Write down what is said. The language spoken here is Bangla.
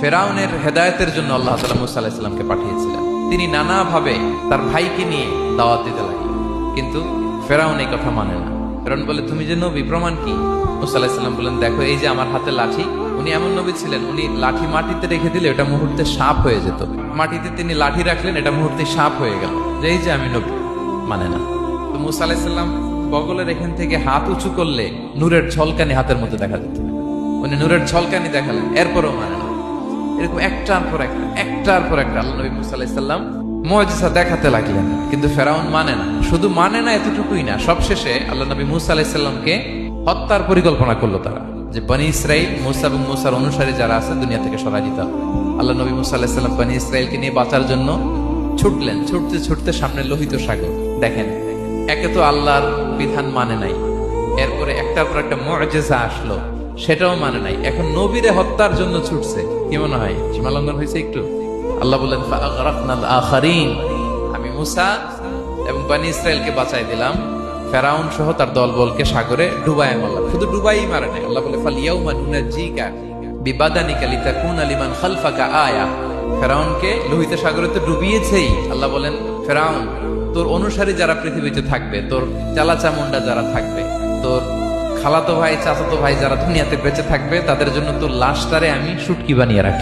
ফেরাউনের হেদায়েতের জন্য আল্লাহ তাআলা মুসা আলাইহিস সালামকে পাঠিয়েছিলেন। তিনি নানাভাবে তার ভাইকে নিয়ে দাওয়াত দিতে লাগলেন, কিন্তু ফেরাউন এই কথা মানে না। ফেরাউন বলে, তুমি যে নবী, প্রমাণ কি? মুসা আলাইহিস সালাম বলেন, দেখো এই যে আমার হাতে লাঠি। উনি এমন নবী ছিলেন, উনি লাঠি মাটিতে রেখে দিলে এটা মুহূর্তে সাপ হয়ে যেত। মাটিতে তিনি লাঠি রাখলেন, এটা মুহূর্তে সাপ হয়ে গেল, যে এই যে আমি নবী। মানে না। তো মুসা আলাইহিস সালাম বগলের এখান থেকে হাত উঁচু করলে নূরের ঝলকানি হাতের মধ্যে দেখা যেত। উনি নূরের ঝলকানি দেখালেন, এরপরও মানে না। এরকম একটার পর একটা আল্লাহ নবী মুসা আলাইহিস সালাম মুআজিজা দেখাতে লাগলেন, কিন্তু ফেরাউন মানে না। শুধু মানে না এতটুকুই না, সবশেষে আল্লাহ নবী মুসা আলাইহিস সালামকে হত্যার পরিকল্পনা করলো তারা, যে বনি ইসরাইল, মুসা এবং মুসার অনুসারী যারা আছে দুনিয়া থেকে সরাই দিতে হবে। আল্লাহ নবী মুসা আলাইহিস সালাম বনি ইসরাইলকে নিয়ে বাঁচার জন্য ছুটলেন। ছুটতে ছুটতে সামনে লোহিত সাগর। দেখেন, একে তো আল্লাহর বিধান মানে নাই, এরপরে একটার পর একটা মুআজিজা আসলো, সেটাও মানে নাই। এখন নবীরে হত্যার জন্য ছুটছে। কি মনে হয় সীমালঙ্ঘন হয়েছে একটু? আল্লাহ বলেন, ফাআগরাকনাল আখারিন, আমি মুসা এবং বনি ইসরাইলকে বাঁচাই দিলাম, ফেরাউন সহ তার দলবলকে সাগরে ডুবায় মারলাম। শুধু ডুবাই মারে নাই, আল্লাহ বলে, ফালিয়াউমা নুনাজ্জিকা বিবাদানিকা লিতাকুনা লিমান খালফাকা আয়া। ফেরাউনকে লোহিত সাগরে তো ডুবিয়েছেই। আল্লাহ বলেন, ফেরাউন, তোর অনুসারী যারা পৃথিবীতে থাকবে, তোর চালাচামুন্ডা যারা থাকবে, তোর খালাতো ভাই, চাচাতো ভাই যারা দুনিয়াতে বেঁচে থাকবে, তাদের জন্য তোর লাশটারে আমি শুটকি বানিয়ে রাখি।